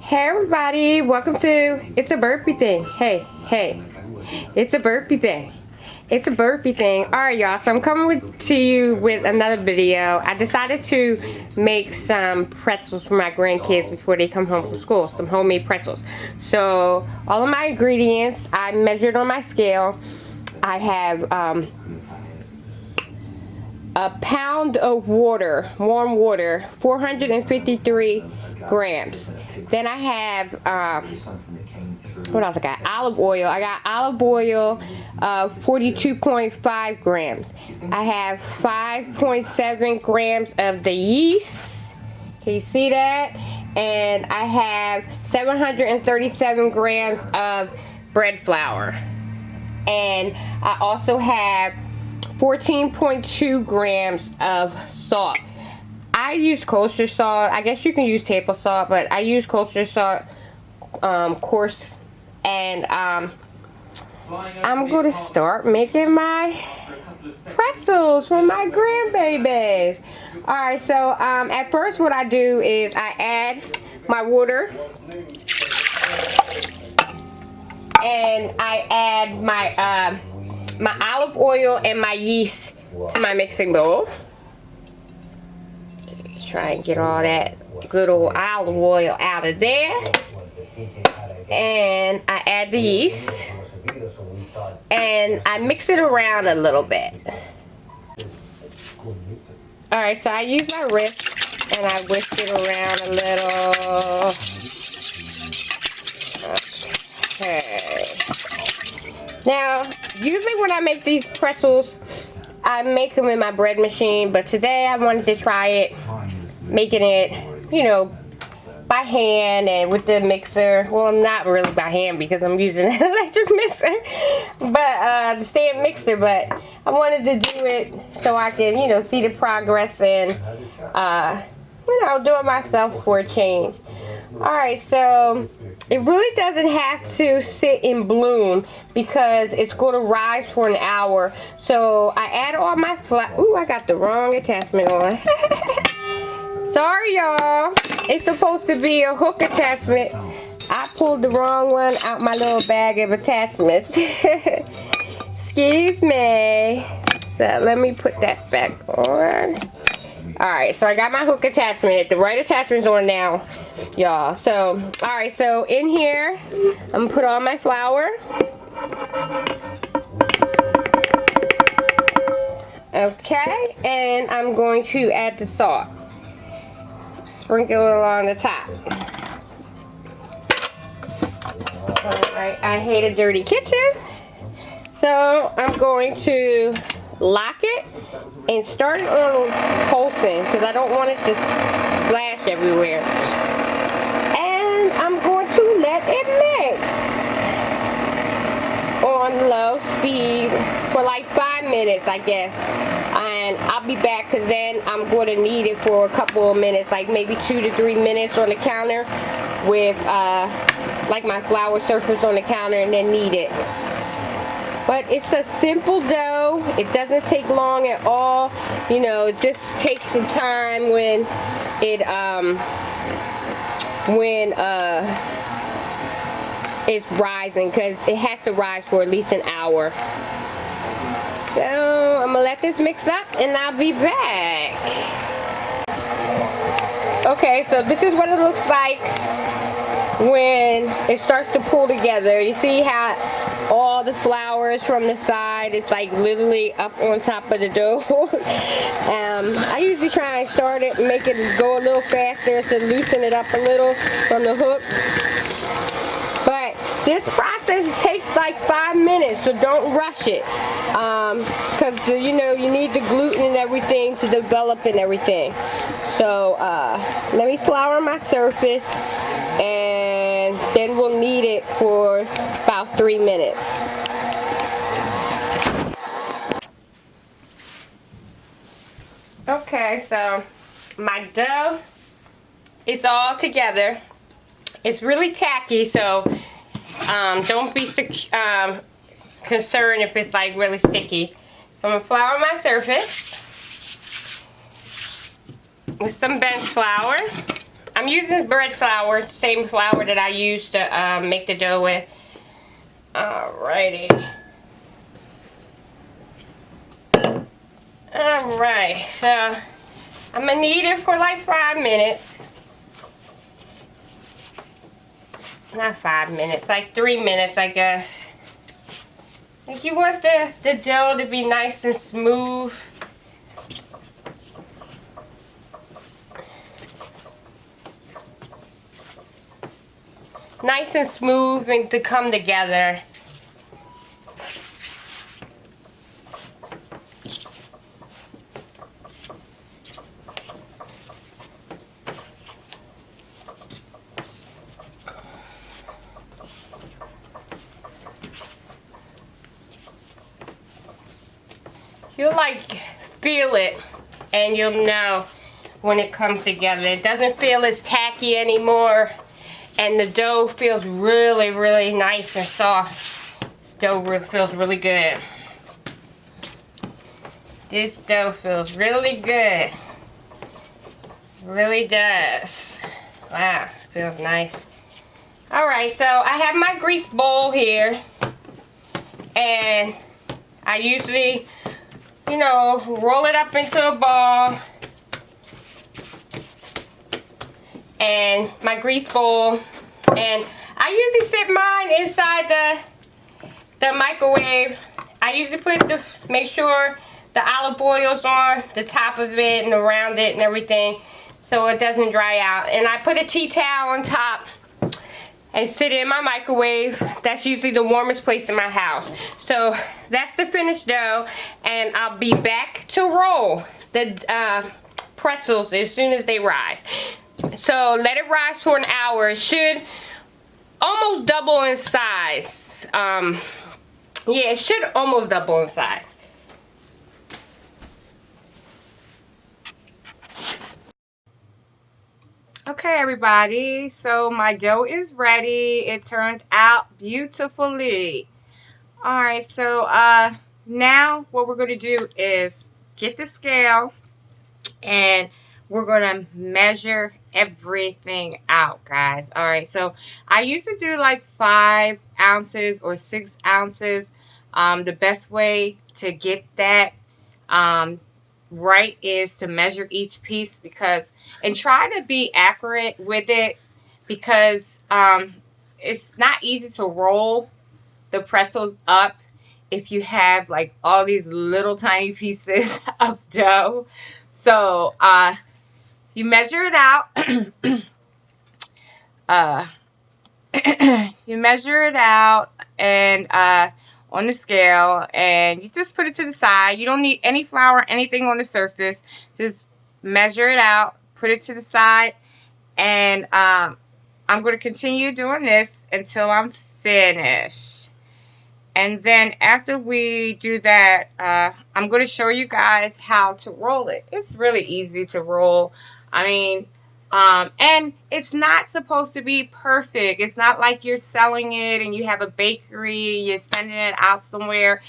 Hey everybody, welcome to It's a Burpee Thing. Hey, it's a burpee thing. It's a burpee thing. Alright y'all, so I'm coming to you with another video. I decided to make some pretzels for my grandkids before they come home from school. Some homemade pretzels. So all of my ingredients, I measured on my scale. I have a pound of water, warm water, 453 grams. Then I have what else I got? Olive oil. I got olive oil, 42.5 grams. I have 5.7 grams of the yeast. Can you see that? And I have 737 grams of bread flour. And I also have 14.2 grams of salt. I use kosher salt. I guess you can use table salt, but I use kosher salt, coarse. And I'm going to start making my pretzels for my grandbabies. Alright, so at first what I do is I add my water. And I add my my olive oil and my yeast to my mixing bowl. Try and get all that good old olive oil out of there. And I add the yeast. And I mix it around a little bit. Alright, so I use my whisk and I whisk it around a little. Okay. Now, usually when I make these pretzels, I make them in my bread machine, but today I wanted to try it, making it, you know, by hand and with the mixer. Well, not really by hand because I'm using an electric mixer, but the stand mixer, but I wanted to do it so I can, you know, see the progress and, you know, do it myself for a change. Alright, so it really doesn't have to sit and bloom because it's going to rise for an hour. So I add all my flour. Ooh, I got the wrong attachment on. Sorry, y'all. It's supposed to be a hook attachment. I pulled the wrong one out my little bag of attachments. Excuse me. So let me put that back on. Alright, so I got my hook attachment. The right attachment's on now, y'all. So, alright, so in here, I'm gonna put on my flour. Okay, and I'm going to add the salt. Sprinkle it along the top. Alright, I hate a dirty kitchen. So, I'm going to lock it and start it on pulsing because I don't want it to splash everywhere. And I'm going to let it mix on low speed for like 5 minutes, I guess. And I'll be back because then I'm going to knead it for a couple of minutes, like maybe 2 to 3 minutes on the counter with like my flour surface on the counter, and then knead it. But it's a simple dough. It doesn't take long at all. You know, it just takes some time when it's rising, because it has to rise for at least an hour. So I'm gonna let this mix up and I'll be back. Okay, so this is what it looks like when it starts to pull together. You see how all the flour is from the side, it's like literally up on top of the dough. I usually try and start it and make it go a little faster to loosen it up a little from the hook. But this process takes like 5 minutes, so don't rush it. Because you know, you need the gluten and everything to develop and everything. So let me flour my surface, and then we'll knead it for about 3 minutes. Okay, so my dough is all together. It's really tacky, so don't be concerned if it's like really sticky. So I'm gonna flour my surface with some bench flour. I I'm using bread flour, same flour that I used to make the dough with. Alrighty. Alright, so I'm gonna knead it for like 5 minutes. Not 5 minutes, like 3 minutes, I guess. Like, you want the dough to be nice and smooth. Nice and smooth and to come together. You'll like feel it and you'll know when it comes together. It doesn't feel as tacky anymore, and the dough feels really, really nice and soft. This dough feels really good. This dough feels really good. Really does. Wow, feels nice. Alright, so I have my grease bowl here, and I usually, you know, roll it up into a ball, and my grease bowl, and I usually sit mine inside the microwave. I usually make sure the olive oil's on the top of it and around it and everything, so it doesn't dry out. And I put a tea towel on top and sit it in my microwave. That's usually the warmest place in my house. So that's the finished dough, and I'll be back to roll the pretzels as soon as they rise. So let it rise for an hour. It should almost double in size. Yeah, it should almost double in size. Okay, everybody, so my dough is ready. It turned out beautifully. All right, so now what we're going to do is get the scale, and we're going to measure everything out, guys. All right, so I used to do like 5 ounces or 6 ounces. The best way to get that right is to measure each piece, and try to be accurate with it, because it's not easy to roll the pretzels up if you have like all these little tiny pieces of dough. So you measure it out. You measure it out, and on the scale, and you just put it to the side. You don't need any flour, anything on the surface. Just measure it out, put it to the side, and I'm going to continue doing this until I'm finished. And then after we do that, I'm going to show you guys how to roll it. It's really easy to roll. I mean, and it's not supposed to be perfect. It's not like you're selling it and you have a bakery, you're sending it out somewhere.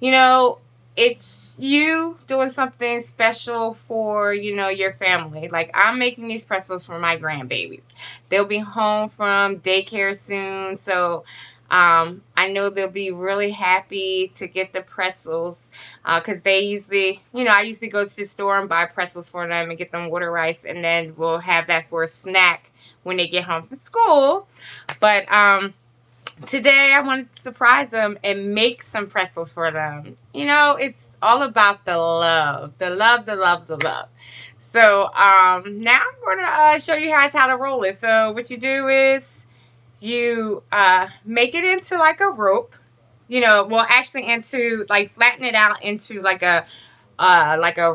You know, it's you doing something special for, you know, your family. Like, I'm making these pretzels for my grandbabies. They'll be home from daycare soon, so I know they'll be really happy to get the pretzels, because they usually, you know, I usually go to the store and buy pretzels for them and get them water rice, and then we'll have that for a snack when they get home from school. But today I wanted to surprise them and make some pretzels for them. You know, it's all about the love, the love, the love, the love. So now I'm going to show you guys how to roll it. So what you do is you make it into like a rope, you know, well, actually into, like, flatten it out into like a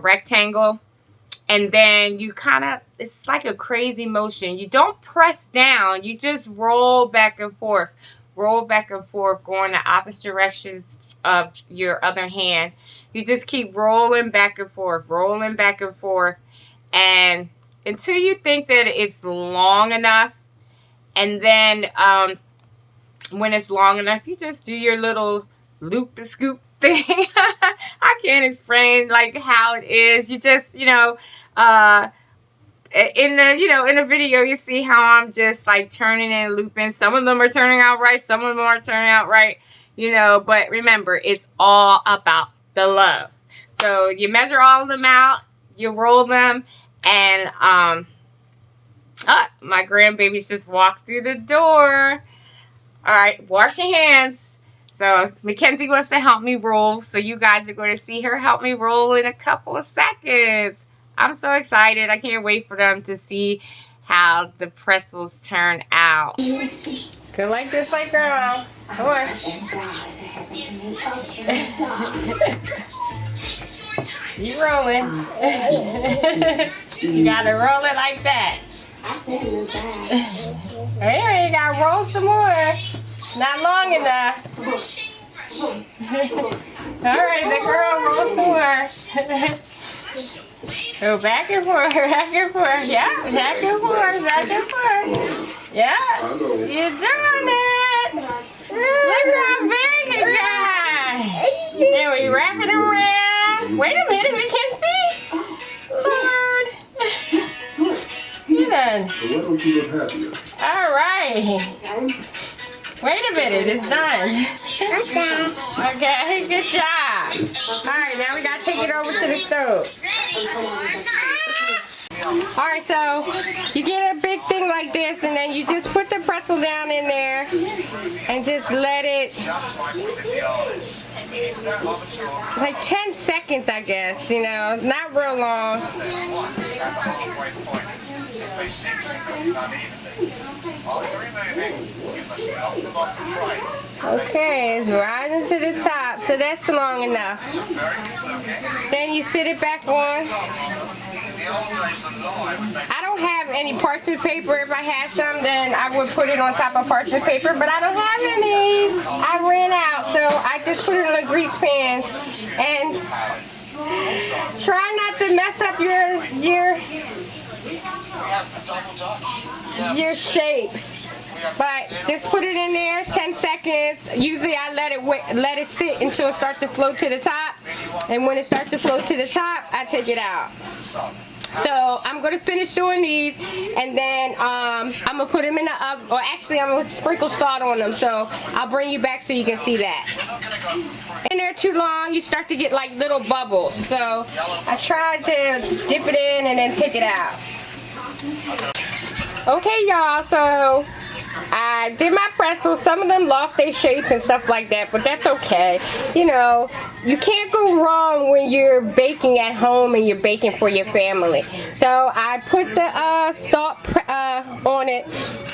rectangle, and then you kind of, it's like a crazy motion. You don't press down, you just roll back and forth, going the opposite directions of your other hand. You just keep rolling back and forth, and until you think that it's long enough. And then when it's long enough, you just do your little loop and scoop thing. I can't explain like how it is. You just, you know, in the, you know, in the video, you see how I'm just like turning and looping. Some of them are turning out right. Some of them aren't turning out right, you know, but remember, it's all about the love. So you measure all of them out, you roll them, and my grandbabies just walked through the door. All right, wash your hands. So Mackenzie wants to help me roll, so you guys are going to see her help me roll in a couple of seconds. I'm so excited. I can't wait for them to see how the pretzels turn out. Go like this, like girl. Come on. You rolling. You gotta roll it like that. Hey, you gotta roll some more. Not long enough. Alright, the girl roll some more. Go back and forth, back and forth. Yeah, back and forth, back and forth. Yeah, you're doing it. Look how big you got. Then we wrap it around. Wait a minute, we can't see. Lord. You done. So why don't you look happier? All right. Wait a minute, it's done. Okay, good job. All right, now we gotta take it over to the stove. All right, so you get a big thing like this, and then you just put the pretzel down in there and just let it, like 10 seconds, I guess, you know, not real long. Okay, it's rising to the top, so that's long enough. Then you sit it back on. I don't have any parchment paper. If I had some, then I would put it on top of parchment paper, but I don't have any. I ran out, so I just put it in a grease pan. And try not to mess up your shapes. But just put it in there, 10 seconds. Usually I let it sit until it starts to float to the top. And when it starts to float to the top, I take it out. So I'm going to finish doing these, and then I'm going to put them in the oven, or actually I'm going to sprinkle salt on them, so I'll bring you back so you can see that. In there too long, you start to get like little bubbles. So I tried to dip it in and then take it out. Okay, y'all, so I did my pretzels. Some of them lost their shape and stuff like that, but that's okay. You know, you can't go wrong when you're baking at home and you're baking for your family. So I put the salt on it,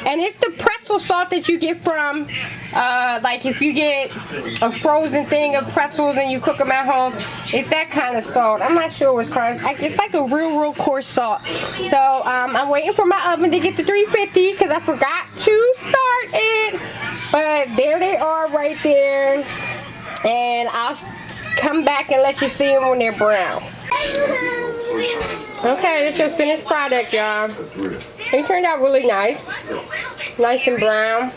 and it's the pretzel salt that you get from, like if you get a frozen thing of pretzels and you cook them at home, it's that kind of salt. I'm not sure what's called. It's like a real coarse salt. So I'm waiting for my oven to get to 350 because I forgot to start it, but there they are right there, and I'll come back and let you see them when they're brown. Okay, it's your finished product, y'all. They turned out really nice and brown.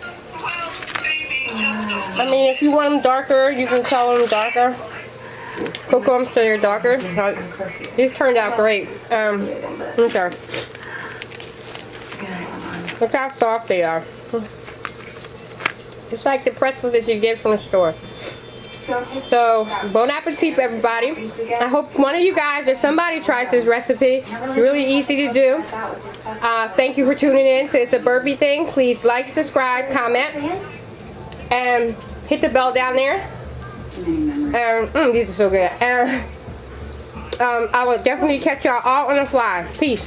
I mean, if you want them darker, you can color them darker, cook them so they're darker. These turned out great. Okay. Look how soft they are. It's like the pretzels that you get from the store. So, bon appetit, everybody. I hope one of you guys or somebody tries this recipe. It's really easy to do. Thank you for tuning in to It's a Burpee Thing. Please like, subscribe, comment, and hit the bell down there. These are so good. I will definitely catch y'all all on the fly. Peace.